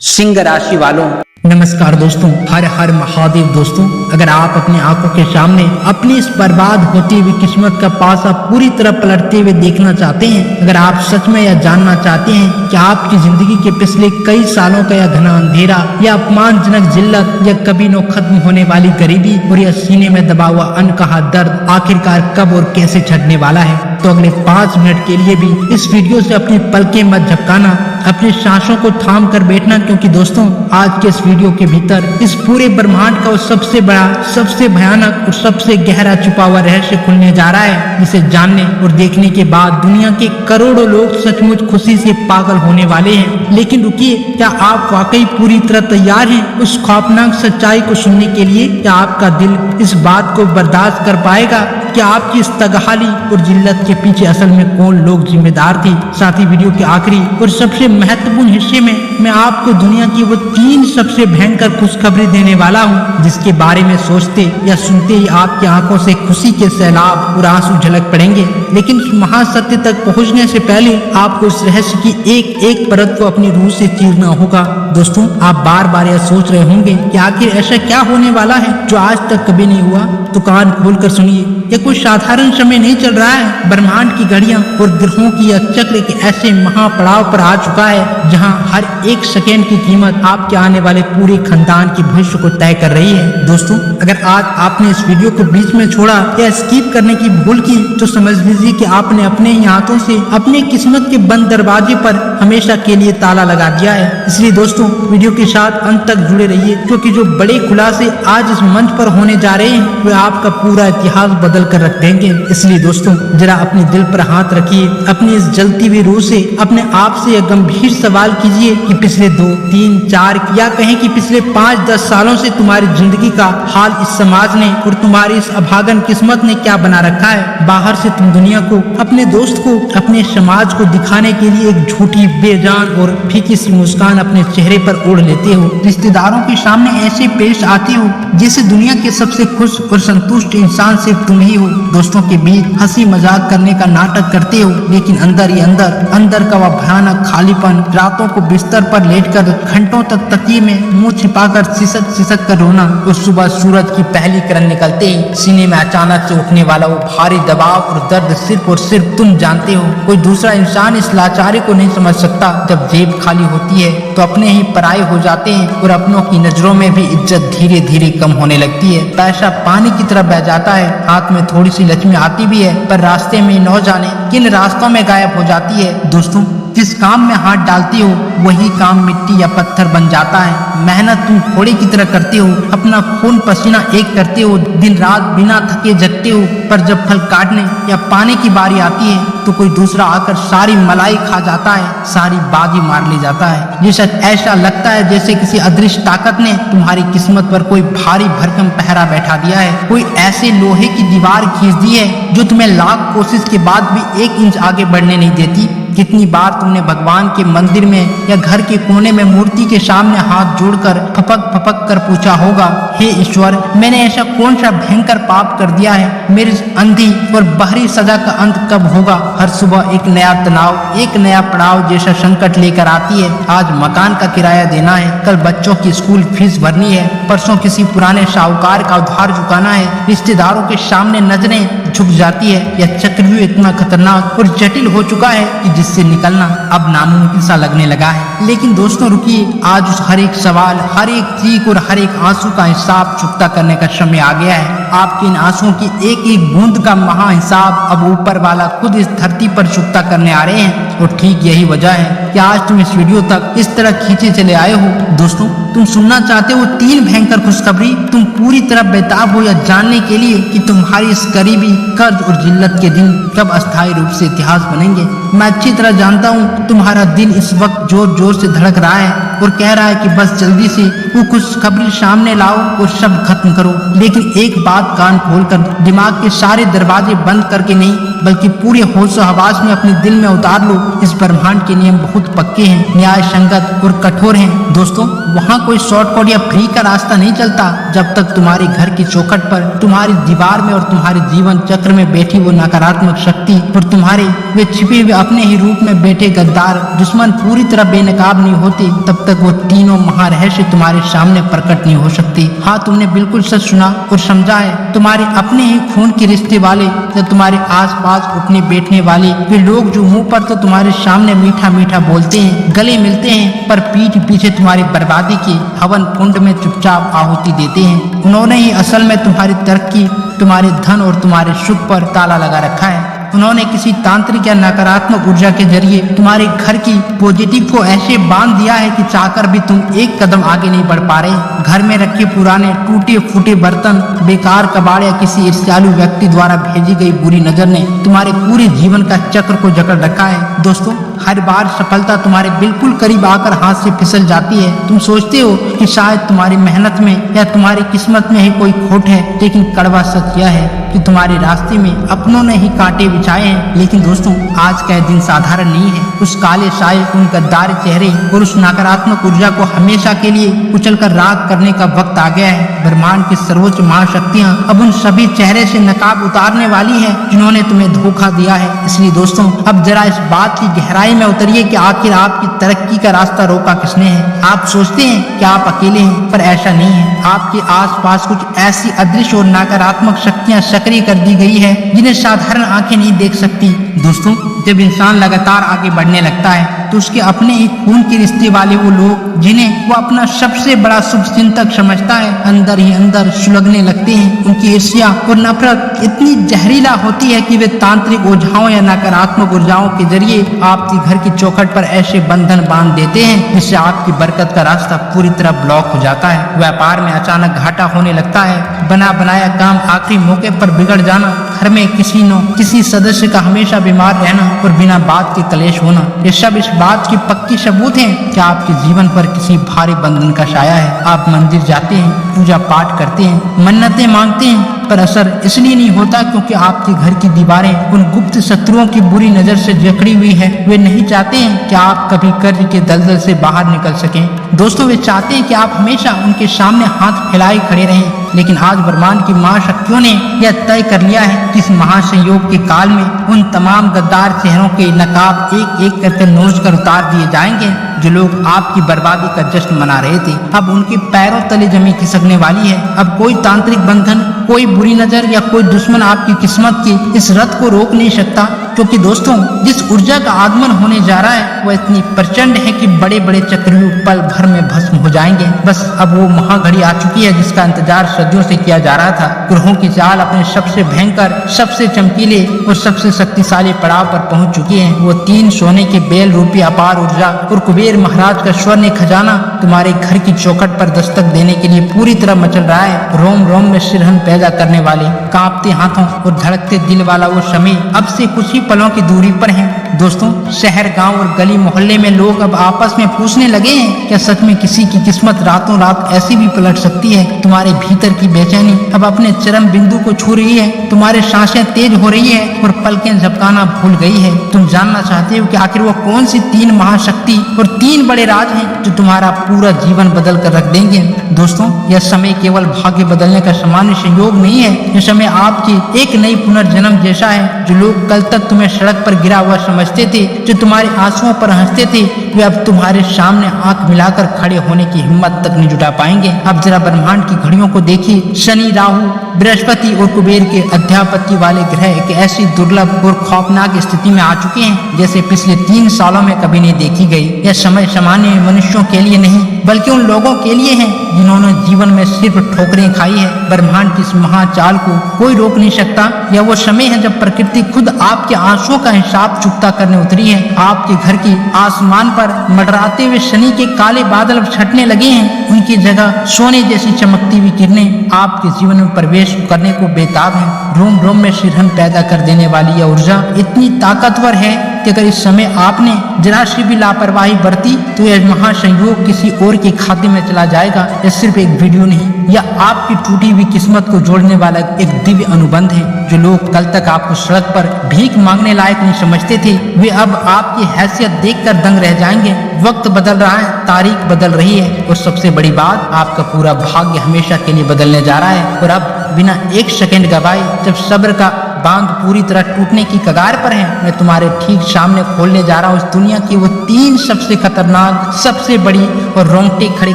सिंह राशि वालों, नमस्कार दोस्तों, हर हर महादेव दोस्तों। अगर आप अपनी आंखों के सामने अपनी इस बर्बाद होती हुई किस्मत का पासा पूरी तरह पलटते हुए देखना चाहते हैं, अगर आप सच में यह जानना चाहते हैं कि आपकी जिंदगी के पिछले कई सालों का यह घना अंधेरा या अपमानजनक जिल्लत या कभी न खत्म होने वाली गरीबी और यह सीने में दबा हुआ अनकहा दर्द आखिरकार कब और कैसे छटने वाला है, तो अगले 5 मिनट के लिए भी इस वीडियो से अपनी पलकें मत झपकाना, अपनी सांसों को थाम कर बैठना, क्योंकि दोस्तों आज के इस वीडियो के भीतर इस पूरे ब्रह्मांड का वो सबसे बड़ा, सबसे भयानक और सबसे गहरा छुपा हुआ रहस्य खुलने जा रहा है, जिसे जानने और देखने के बाद दुनिया के करोड़ों लोग सचमुच खुशी से पागल होने वाले हैं। लेकिन रुकिए, क्या आप वाकई पूरी तरह तैयार हैं उस खौफनाक सच्चाई को सुनने के लिए? क्या आपका दिल इस बात को बर्दाश्त कर पाएगा कि आपकी इस तगहाली और जिल्लत के पीछे असल में कौन लोग जिम्मेदार थे? साथ ही वीडियो के आखिरी और सबसे महत्वपूर्ण हिस्से में मैं आपको दुनिया की वो 3 सबसे भयंकर खुशखबरी देने वाला हूँ, जिसके बारे में सोचते या सुनते ही आपकी आंखों से खुशी के सैलाब और आंसू झलक पड़ेंगे। लेकिन इस महासत्य तक पहुँचने से पहले आपको इस रहस्य की एक एक परत को अपनी रूह से चीरना होगा। दोस्तों, आप बार बार यह सोच रहे होंगे कि आखिर ऐसा क्या होने वाला है जो आज तक कभी नहीं हुआ, तो कान खोलकर सुनिए। यह कोई साधारण समय नहीं चल रहा है। ब्रह्मांड की घड़ियां और ग्रहों की यह चक्र के ऐसे महापड़ाव पर आ चुका है जहां हर एक सेकेंड की कीमत आपके आने वाले पूरे खानदान के भविष्य को तय कर रही है। दोस्तों, अगर आज आपने इस वीडियो को बीच में छोड़ा या स्किप करने की भूल की, तो समझ लीजिए कि आपने अपने ही हाथों से अपनी किस्मत के बंद दरवाजे पर हमेशा के लिए ताला लगा दिया है। इसलिए दोस्तों, वीडियो के साथ अंत तक जुड़े रहिए, क्योंकि जो बड़े खुलासे आज इस मंच पर होने जा रहे हैं वे आपका पूरा इतिहास बदल कर रख देंगे। इसलिए दोस्तों, जरा अपने दिल पर हाथ रखिए, अपनी इस जलती हुई रूह से अपने आप से यह गंभीर सवाल कीजिए कि पिछले 2, 3, 4 या कहें कि पिछले 5-10 सालों से तुम्हारी जिंदगी का हाल इस समाज ने और तुम्हारी इस अभागन किस्मत ने क्या बना रखा है। बाहर से तुम दुनिया को, अपने दोस्त को, अपने समाज को दिखाने के लिए एक झूठी, बेजान और फीकी सी मुस्कान अपने चेहरे पर ओढ़ लेते हो। रिश्तेदारों के सामने ऐसे पेश आते हो जैसे दुनिया के सबसे खुश और संतुष्ट इंसान सिर्फ तुम ही हो। दोस्तों के बीच हंसी मजाक करने का नाटक करते हो, लेकिन अंदर ही अंदर का वह भयानक खालीपन, रातों को बिस्तर पर लेटकर घंटों तक तकिए में मुंह छिपाकर सिसक कर रोना, और सुबह सूरज की पहली किरण निकलते ही सीने में अचानक से उठने वाला वो भारी दबाव और दर्द सिर्फ और सिर्फ तुम जानते हो। कोई दूसरा इंसान इस लाचारी को नहीं समझ सकता। जब जेब खाली होती है तो अपने ही पराये हो जाते हैं और अपनों की नजरों में भी इज्जत धीरे धीरे कम होने लगती है। पैसा पानी की तरह बह जाता है, हाथ में थोड़ी सी लक्ष्मी आती भी है, पर रास्ते में न जाने किन रास्तों में गायब हो जाती है। दोस्तों, जिस काम में हाथ डालती हो वही काम मिट्टी या पत्थर बन जाता है। मेहनत तुम घोड़े की तरह करते हो, अपना खून पसीना एक करते हो, दिन रात बिना थके जगते हो, पर जब फल काटने या पाने की बारी आती है तो कोई दूसरा आकर सारी मलाई खा जाता है, सारी बाजी मार ले जाता है। जैसा ऐसा लगता है जैसे किसी अदृश्य ताकत ने तुम्हारी किस्मत पर कोई भारी भरकम पहरा बैठा दिया है, कोई ऐसे लोहे की दीवार खींच दी है जो तुम्हें लाख कोशिश के बाद भी 1 इंच आगे बढ़ने नहीं देती। कितनी बार तुमने भगवान के मंदिर में या घर के कोने में मूर्ति के सामने हाथ जोड़कर फपक कर पूछा होगा, हे ईश्वर, मैंने ऐसा कौन सा भयंकर पाप कर दिया है, मेरी अंधी और बाहरी सजा का अंत कब होगा? हर सुबह एक नया तनाव, एक नया पड़ाव जैसा संकट लेकर आती है। आज मकान का किराया देना है, कल बच्चों की स्कूल फीस भरनी है, परसों किसी पुराने साहूकार का उधार चुकाना है। रिश्तेदारों के सामने नजरें झुक जाती है। यह चक्रव्यूह इतना खतरनाक और जटिल हो चुका है कि जिससे निकलना अब नामुमकिन सा लगने लगा है। लेकिन दोस्तों रुकिए, आज उस हर एक सवाल, हर एक चीख और हर एक आंसू का हिसाब चुकता करने का समय आ गया है। आपके इन आंसुओं की एक एक बूंद का महा हिसाब अब ऊपर वाला खुद इस धरती पर चुकता करने आ रहे हैं। और ठीक यही वजह है कि आज तुम इस वीडियो तक इस तरह खींचे चले आए हो। दोस्तों, तुम सुनना चाहते हो 3 भयंकर खुशखबरी? तुम पूरी तरह बेताब हो यह जानने के लिए कि तुम्हारी इस गरीबी, कर्ज और जिल्लत के दिन कब अस्थायी रूप से इतिहास बनेंगे। मैं अच्छी तरह जानता हूँ तुम्हारा दिल इस वक्त जोर जोर से धड़क रहा है और कह रहा है कि बस जल्दी से वो खुशखबरी सामने लाओ और सब खत्म करो। लेकिन एक बात कान खोलकर, दिमाग के सारे दरवाजे बंद करके नहीं, बल्कि पूरे होश हवास में अपने दिल में उतार लो। इस ब्रह्मांड के नियम बहुत पक्के हैं, न्याय संगत और कठोर हैं। दोस्तों, वहाँ कोई शॉर्टकट या फ्री का रास्ता नहीं चलता। जब तक तुम्हारे घर की चौखट पर, तुम्हारी दीवार में और तुम्हारे जीवन चक्र में बैठी वो नकारात्मक शक्ति और तुम्हारे वे छिपे हुए अपने ही रूप में बैठे गद्दार दुश्मन पूरी तरह बेनकाब नहीं होते, तब तक वो तीनों महारहस्य तुम्हारे सामने प्रकट नहीं हो सकती। हाँ, तुमने बिल्कुल सच सुना और समझा है। तुम्हारे अपने ही खून के रिश्ते वाले या तुम्हारे आसपास उठने बैठने वाले वे लोग जो मुंह पर तो तुम्हारे सामने मीठा मीठा बोलते हैं, गले मिलते हैं, पर पीठ पीछे तुम्हारी बर्बादी के हवन कुंड में चुपचाप आहुति देते हैं, उन्होंने ही असल में तुम्हारी तरक्की, तुम्हारे धन और तुम्हारे सुख पर ताला लगा रखा है। उन्होंने किसी तांत्रिक या नकारात्मक ऊर्जा के जरिए तुम्हारे घर की पॉजिटिव को ऐसे बांध दिया है कि चाहकर भी तुम एक कदम आगे नहीं बढ़ पा रहे। घर में रखे पुराने टूटे फूटे बर्तन, बेकार कबाड़ या किसी ईर्ष्यालु व्यक्ति द्वारा भेजी गई बुरी नजर ने तुम्हारे पूरे जीवन का चक्र को जकड़ रखा है। दोस्तों, हर बार सफलता तुम्हारे बिल्कुल करीब आकर हाथ से फिसल जाती है। तुम सोचते हो कि शायद तुम्हारी मेहनत में या तुम्हारी किस्मत में ही कोई खोट है, लेकिन कड़वा सच यह है कि तुम्हारे रास्ते में अपनों ने ही कांटे बिछाए हैं। लेकिन दोस्तों, आज का दिन साधारण नहीं है। उस काले साए, उन गद्दार चेहरे और उस नकारात्मक ऊर्जा को हमेशा के लिए कुचलकर राख करने का वक्त आ गया है। ब्रह्मांड की सर्वोच्च महाशक्तियां अब उन सभी चेहरे से नकाब उतारने वाली है जिन्होंने तुम्हें धोखा दिया है। इसलिए दोस्तों, अब जरा इस बात की गहराई में उतरिए कि आखिर आपकी तरक्की का रास्ता रोका किसने है। आप सोचते हैं कि आप अकेले हैं, पर ऐसा नहीं है। आपके आसपास कुछ ऐसी अदृश्य और नकारात्मक शक्तियां सक्रिय कर दी गई है जिन्हें साधारण आंखें नहीं देख सकती। दोस्तों, जब इंसान लगातार आगे बढ़ने लगता है तो उसके अपने ही खून के रिश्ते वाले वो लोग जिन्हें वो अपना सबसे बड़ा शुभचिंतक समझता है, अंदर ही अंदर सुलगने लगते हैं। उनकी ईर्ष्या और नफरत इतनी जहरीला होती है कि वे तांत्रिक ओझाओं या नकारात्मक ऊर्जाओं के जरिए आपके घर की चौखट पर ऐसे बंधन बांध देते हैं जिससे आपकी बरकत का रास्ता पूरी तरह ब्लॉक हो जाता है। व्यापार में अचानक घाटा होने लगता है, बना बनाया काम आखिरी मौके पर बिगड़ जाना, घर में किसी सदस्य का हमेशा बीमार रहना और बिना बात के कलेश होना, ये सब इस बात की पक्की सबूत हैं कि आपके जीवन पर किसी भारी बंधन का साया है। आप मंदिर जाते हैं, पूजा पाठ करते हैं, मन्नतें मांगते हैं, पर असर इसलिए नहीं होता क्योंकि आपके घर की दीवारें उन गुप्त शत्रुओं की बुरी नजर से जकड़ी हुई है। वे नहीं चाहते हैं कि आप कभी कर्ज के दलदल से बाहर निकल सकें। दोस्तों, वे चाहते हैं कि आप हमेशा उनके सामने हाथ फैलाए खड़े रहें। लेकिन आज ब्रह्मांड की महाशक्तियों ने यह तय कर लिया है कि इस महासंयोग के काल में उन तमाम गद्दार चेहरों के नकाब एक एक करके नोच कर उतार दिए जाएंगे। जो लोग आपकी बर्बादी का जश्न मना रहे थे, अब उनके पैरों तले जमीन खिसकने वाली है। अब कोई तांत्रिक बंधन, कोई बुरी नजर या कोई दुश्मन आपकी किस्मत के इस रथ को रोक नहीं सकता, क्योंकि दोस्तों, जिस ऊर्जा का आगमन होने जा रहा है वो इतनी प्रचंड है कि बड़े बड़े चक्रव्यूह पल भर में भस्म हो जाएंगे। बस अब वो महाघड़ी आ चुकी है जिसका इंतजार सदियों से किया जा रहा था। ग्रहों की चाल अपने सबसे भयंकर, सबसे चमकीले और सबसे शक्तिशाली पड़ाव पर पहुंच चुकी है। वो 3 सोने के बेल रूपी अपार ऊर्जा और कुबेर महाराज का स्वर्ण खजाना तुम्हारे घर की चौखट पर दस्तक देने के लिए पूरी तरह मचल रहा है। रोम रोम में सिरहन पैदा करने वाले, कांपते हाथों और धड़कते दिल वाला वो समय अब से कुछ ही पलों की दूरी पर है। दोस्तों, शहर, गांव और गली मोहल्ले में लोग अब आपस में पूछने लगे हैं, क्या सच में किसी की किस्मत रातों रात ऐसी भी पलट सकती है? तुम्हारे भीतर की बेचैनी अब अपने चरम बिंदु को छू रही है, तुम्हारे सांसें तेज हो रही है और पलकें झपकाना भूल गई है। तुम जानना चाहते हो कि आखिर वो कौन सी 3 महाशक्ति और 3 बड़े राज हैं जो तुम्हारा पूरा जीवन बदल कर रख देंगे। दोस्तों, यह समय केवल भाग्य बदलने का सामान्य संयोग नहीं है। यह समय आपकी एक नई पुनर्जन्म जैसा है। जो लोग कल तक तुम्हें सड़क पर गिरा हुआ समझते थे, जो तुम्हारे आंसुओं पर हंसते थे, वे अब तुम्हारे सामने आंख मिलाकर खड़े होने की हिम्मत तक नहीं जुटा पाएंगे। अब जरा ब्रह्मांड की घड़ियों को देखिए। शनि, राहु, बृहस्पति और कुबेर के अध्यापत्य वाले ग्रह एक ऐसी दुर्लभ और खौफनाक स्थिति में आ चुके हैं जैसे पिछले 3 सालों में कभी नहीं देखी गई। यह समय सामान्य मनुष्यों के लिए नहीं, बल्कि उन लोगों के लिए है जिन्होंने जीवन में सिर्फ ठोकरें खाई है। ब्रह्मांड की इस महाचाल को कोई रोक नहीं सकता। यह वो समय है जब प्रकृति खुद आपके आंसुओं का हिसाब चुकता करने उतरी है। आपके घर की आसमान पर मंडराते हुए शनि के काले बादल छटने लगे हैं। उनकी जगह सोने जैसी चमकती हुई किरणें आपके जीवन में प्रवेश करने को बेताब है। रोम रोम में सिरहन पैदा कर देने वाली यह ऊर्जा इतनी ताकतवर है कि अगर इस समय आपने जरा सी भी लापरवाही बरती तो यह महासंयोग किसी और के खाते में चला जाएगा। यह सिर्फ एक वीडियो नहीं, यह आपकी टूटी हुई किस्मत को जोड़ने वाला एक दिव्य अनुबंध है। जो लोग कल तक आपको सड़क पर भीख मांगने लायक नहीं समझते थे, वे अब आपकी हैसियत देखकर दंग रह जाएंगे। वक्त बदल रहा है, तारीख बदल रही है और सबसे बड़ी बात, आपका पूरा भाग्य हमेशा के लिए बदलने जा रहा है। और अब बिना एक सेकंड गवाए, जब सब्र का बांध पूरी तरह टूटने की कगार पर है, मैं तुम्हारे ठीक सामने खोलने जा रहा हूँ इस दुनिया की वो 3 सबसे खतरनाक, सबसे बड़ी और रोंगटे खड़े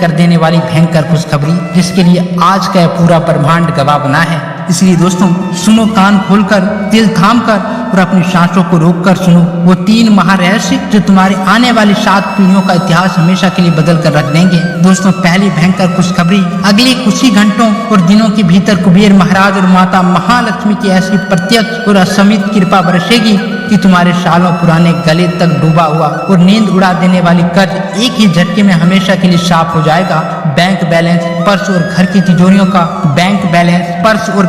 कर देने वाली भयंकर खुशखबरी, जिसके लिए आज का पूरा ब्रह्मांड गवाह बना है। इसलिए दोस्तों सुनो, कान खोलकर, दिल थामकर और अपनी सांसों को रोककर सुनो वो 3 महारहस्य जो तुम्हारे आने वाली 7 पीढ़ियों का इतिहास हमेशा के लिए बदल कर रख देंगे। दोस्तों पहली भयंकर खुशखबरी, अगले कुछ ही घंटों और दिनों के भीतर कुबेर महाराज और माता महालक्ष्मी की ऐसी प्रत्यक्ष और असीमित कृपा बरसेगी कि तुम्हारे सालों पुराने गले तक डूबा हुआ और नींद उड़ा देने वाली कर्ज एक ही झटके में हमेशा के लिए साफ हो जाएगा। बैंक बैलेंस, पर्स और घर की तिजोरियों का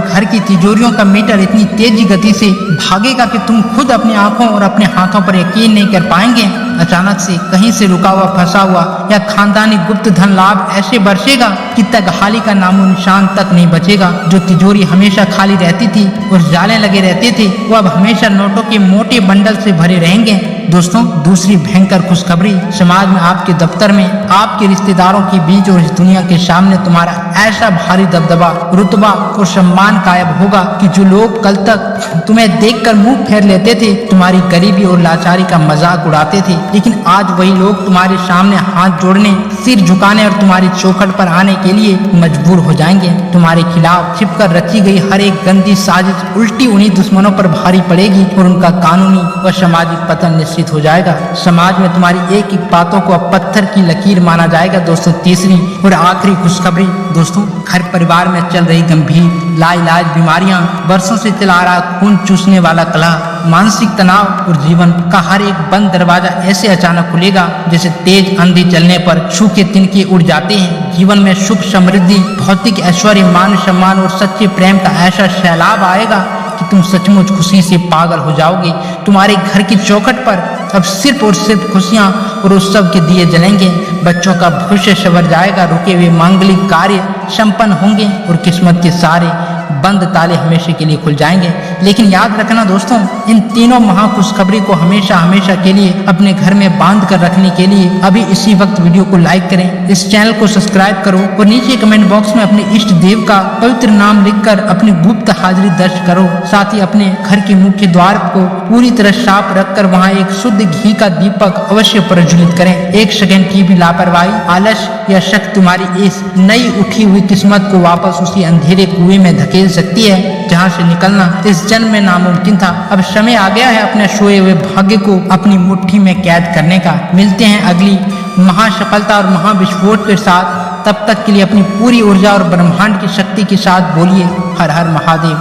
घर की तिजोरियों का मीटर इतनी तेजी गति से भागेगा कि तुम खुद अपनी आंखों और अपने हाथों पर यकीन नहीं कर पाएंगे। अचानक से कहीं से रुका हुआ, फंसा हुआ या खानदानी गुप्त धन लाभ ऐसे बरसेगा कि तगहाली का नामो निशान तक नहीं बचेगा। जो तिजोरी हमेशा खाली रहती थी और जाले लगे रहते थे, वो अब हमेशा नोटों के मोटे बंडल से भरे रहेंगे। दोस्तों दूसरी भयंकर खुशखबरी, समाज में, आपके दफ्तर में, आपके रिश्तेदारों के बीच और इस दुनिया के सामने तुम्हारा ऐसा भारी दबदबा, रुतबा और सम्मान कायम होगा कि जो लोग कल तक तुम्हें देखकर मुंह फेर लेते थे, तुम्हारी गरीबी और लाचारी का मजाक उड़ाते थे, लेकिन आज वही लोग तुम्हारे सामने हाथ जोड़ने, सिर झुकाने और तुम्हारी चौखट पर आने के लिए मजबूर हो जाएंगे। तुम्हारे खिलाफ छिपकर रची गई हर एक गंदी साजिश उल्टी उन्हीं दुश्मनों पर भारी पड़ेगी और उनका कानूनी व सामाजिक पतन निश्चित हो जाएगा। समाज में तुम्हारी एक एक बातों को अब पत्थर की लकीर माना जाएगा। दोस्तों तीसरी और आखिरी खुशखबरी, दोस्तों घर परिवार में चल रही गंभीर लाइलाज बीमारियां, वर्षों से चला रहा खून चूसने वाला कलह, मानसिक तनाव और जीवन का हर एक बंद दरवाजा ऐसे अचानक खुलेगा जैसे तेज आंधी चलने पर सूखे तिनके उड़ जाते हैं। जीवन में सुख, समृद्धि, भौतिक ऐश्वर्य, मान सम्मान और सच्चे प्रेम का ऐसा सैलाब आएगा कि तुम सचमुच खुशी से पागल हो जाओगे। तुम्हारे घर की चौखट पर अब सिर्फ और सिर्फ खुशियां और उत्सव के दिए जलेंगे। बच्चों का भविष्य संवर जाएगा, रुके हुए मांगलिक कार्य संपन्न होंगे और किस्मत के सारे बंद ताले हमेशा के लिए खुल जाएंगे। लेकिन याद रखना दोस्तों, इन तीनों महा खुशखबरी को हमेशा हमेशा के लिए अपने घर में बांध कर रखने के लिए अभी इसी वक्त वीडियो को लाइक करें, इस चैनल को सब्सक्राइब करो और नीचे कमेंट बॉक्स में अपने इष्ट देव का पवित्र नाम लिखकर अपनी गुप्त हाजिरी दर्ज करो। साथ ही अपने घर के मुख्य द्वार को पूरी तरह साफ रखकर वहाँ एक शुद्ध घी का दीपक अवश्य प्रज्वलित करें। 1 सेकंड की भी लापरवाही, आलस्य या शक तुम्हारी इस नई उठी हुई किस्मत को वापस उसी अंधेरे कुएं में धकेल सकती है जहां से निकलना इस जन्म में नामुमकिन था। अब समय आ गया है अपने सोए हुए भाग्य को अपनी मुट्ठी में कैद करने का। मिलते हैं अगली महासफलता और महाविस्फोट के साथ। तब तक के लिए अपनी पूरी ऊर्जा और ब्रह्मांड की शक्ति के साथ बोलिए हर हर महादेव।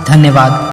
धन्यवाद।